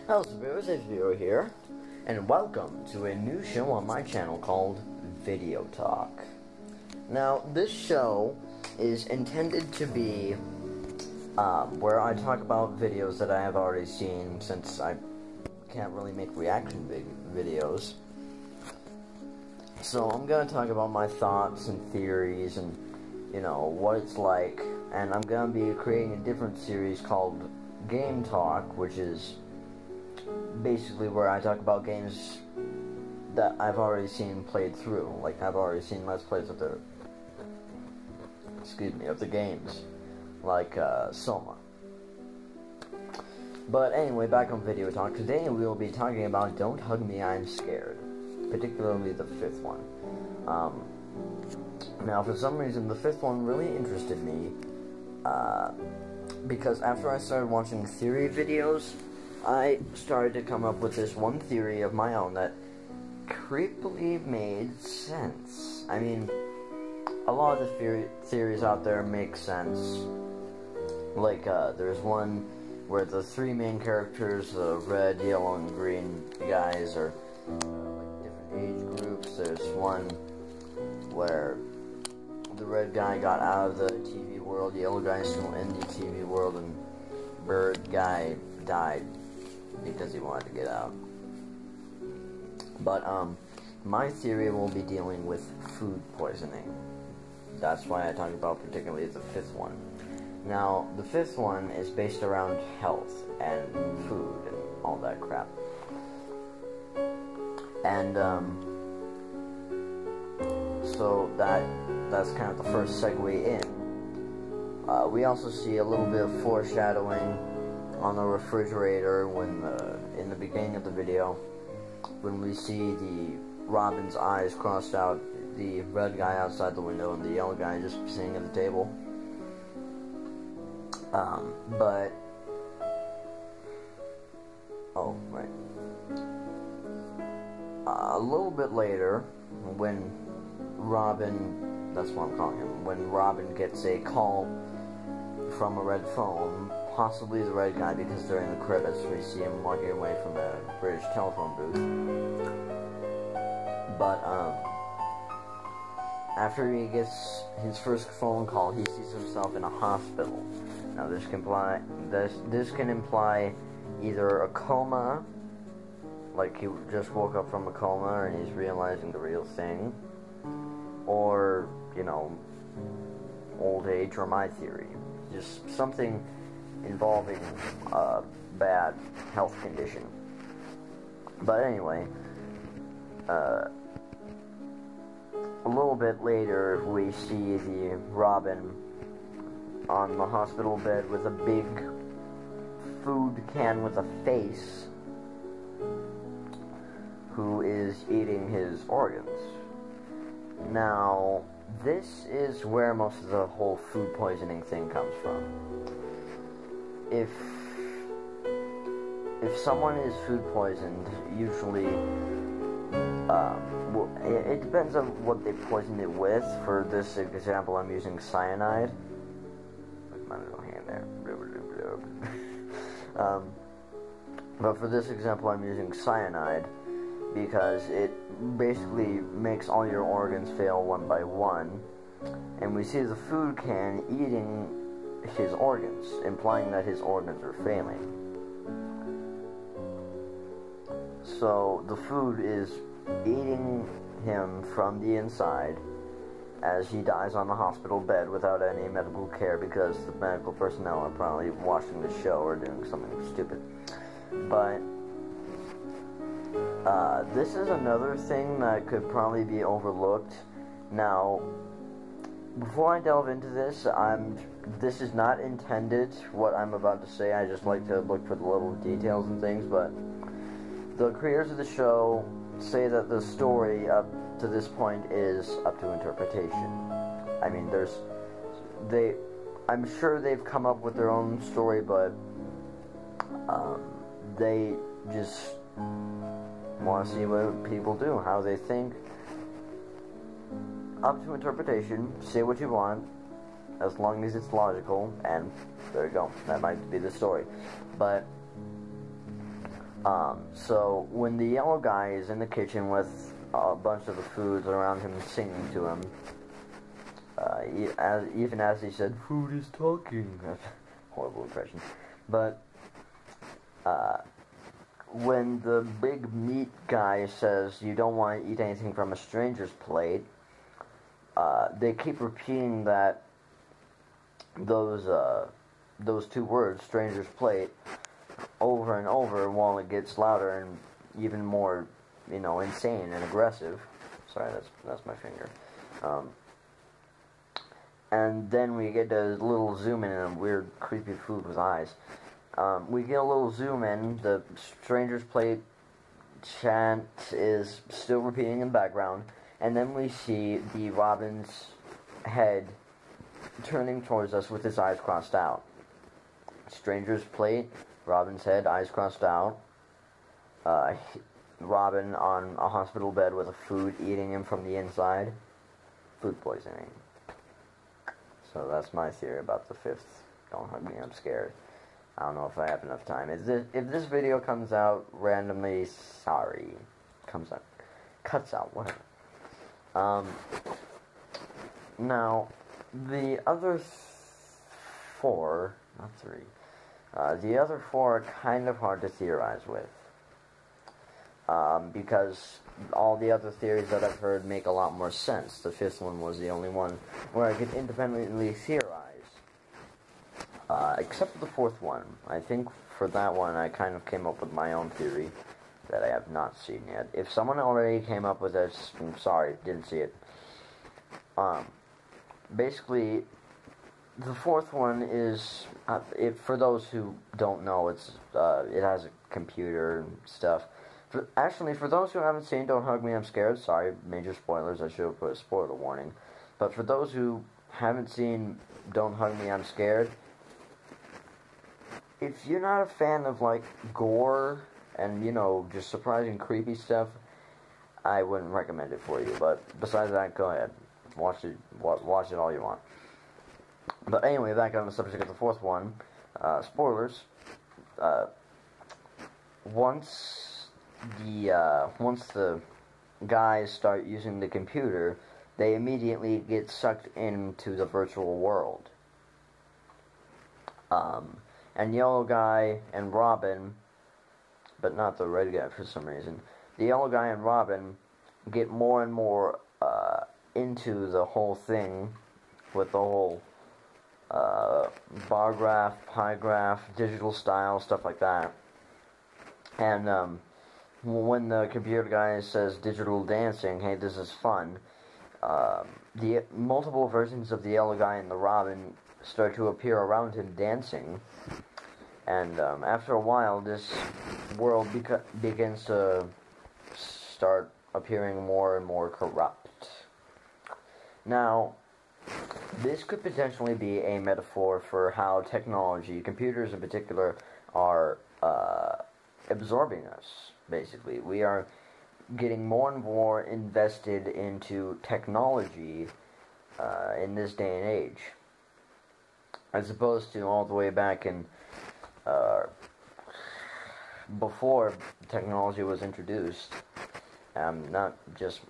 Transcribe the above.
Hello viewers, it's Vero here, and welcome to a new show on my channel called Video Talk. Now, this show is intended to be where I talk about videos that I have already seen, since I can't really make reaction videos. So I'm going to talk about my thoughts and theories and, you know, what it's like, and I'm going to be creating a different series called Game Talk, which is basically where I talk about games that I've already seen played through. Like, I've already seen Let's Plays of the games, like Soma. But anyway, back on Video Talk. Today we will be talking about Don't Hug Me, I'm Scared, particularly the fifth one. Now, for some reason, the fifth one really interested me, because after I started watching theory videos, I started to come up with this one theory of my own that creepily made sense. I mean, a lot of the theories out there make sense. Like, there's one where the three main characters, the red, yellow, and green guys, are like different age groups. There's one where the red guy got out of the TV world, the yellow guy is still in the TV world, and bird guy died because he wanted to get out. But my theory will be dealing with food poisoning. That's why I talk about particularly the fifth one. Now, the fifth one is based around health and food and all that crap. And so that's kind of the first segue in. We also see a little bit of foreshadowing on the refrigerator when in the beginning of the video, when we see the Robin's eyes crossed out, the red guy outside the window and the yellow guy just sitting at the table. But oh right, a little bit later, when Robin, that's what I'm calling him, when Robin gets a call from a red phone, possibly the red guy, because during the credits we see him walking away from a British telephone booth. But after he gets his first phone call, he sees himself in a hospital. Now this can imply either a coma, like he just woke up from a coma and he's realizing the real thing, or, you know, old age, or my theory, just something involving a bad health condition. But anyway, a little bit later we see the Robin on the hospital bed with a big food can with a face, who is eating his organs. Now, this is where most of the whole food poisoning thing comes from. If someone is food poisoned, usually, well, it depends on what they poisoned it with. For this example, I'm using cyanide. With my little hand there. But for this example, I'm using cyanide because it basically makes all your organs fail one by one, and we see the food can eating his organs, implying that his organs are failing. So the food is eating him from the inside as he dies on the hospital bed without any medical care, because the medical personnel are probably watching the show or doing something stupid. But this is another thing that could probably be overlooked. Now, before I delve into this, this is not intended, what I'm about to say. I just like to look for the little details and things, but the creators of the show say that the story up to this point is up to interpretation. I mean, I'm sure they've come up with their own story, but they just want to see what people do, how they think. Up to interpretation. Say what you want, as long as it's logical, and there you go. That might be the story. But So when the yellow guy is in the kitchen with a bunch of the foods around him singing to him, even as he said, "Food is talking." Horrible impression. But when the big meat guy says you don't want to eat anything from a stranger's plate, they keep repeating those two words, stranger's plate, over and over while it gets louder and even more, insane and aggressive. Sorry, that's my finger. And then we get a little zoom in on weird, creepy food with eyes. We get a little zoom in. The stranger's plate chant is still repeating in the background, and then we see the Robin's head turning towards us with his eyes crossed out. Stranger's plate, Robin's head, eyes crossed out. Robin on a hospital bed with a food eating him from the inside. Food poisoning. So that's my theory about the fifth. Don't hug me, I'm scared. I don't know if I have enough time. If this video comes out randomly, sorry. Cuts out, whatever. Now, the other four, not three, the other four are kind of hard to theorize with. Because all the other theories that I've heard make a lot more sense. The fifth one was the only one where I could independently theorize. Except for the fourth one. I think for that one I kind of came up with my own theory that I have not seen yet. If someone already came up with this, I'm sorry, didn't see it. Basically, the fourth one is, for those who don't know, it has a computer and stuff. For those who haven't seen Don't Hug Me, I'm Scared, sorry, major spoilers, I should have put a spoiler warning. But for those who haven't seen Don't Hug Me, I'm Scared, if you're not a fan of, gore and, just surprising creepy stuff, I wouldn't recommend it for you. But besides that, go ahead. Watch it all you want. But anyway, back on the subject of the fourth one, spoilers. Once the guys start using the computer, they immediately get sucked into the virtual world. And Yellow Guy and Robin, but not the red guy for some reason, the Yellow Guy and Robin get more and more into the whole thing with the whole bar graph, pie graph, digital style, stuff like that. And when the computer guy says digital dancing, hey, this is fun, the multiple versions of the Yellow Guy and the Robin start to appear around him dancing. And after a while, this world begins to start appearing more and more corrupt. Now, this could potentially be a metaphor for how technology, computers in particular, are absorbing us, basically. We are getting more and more invested into technology in this day and age, as opposed to all the way back in before technology was introduced. Not just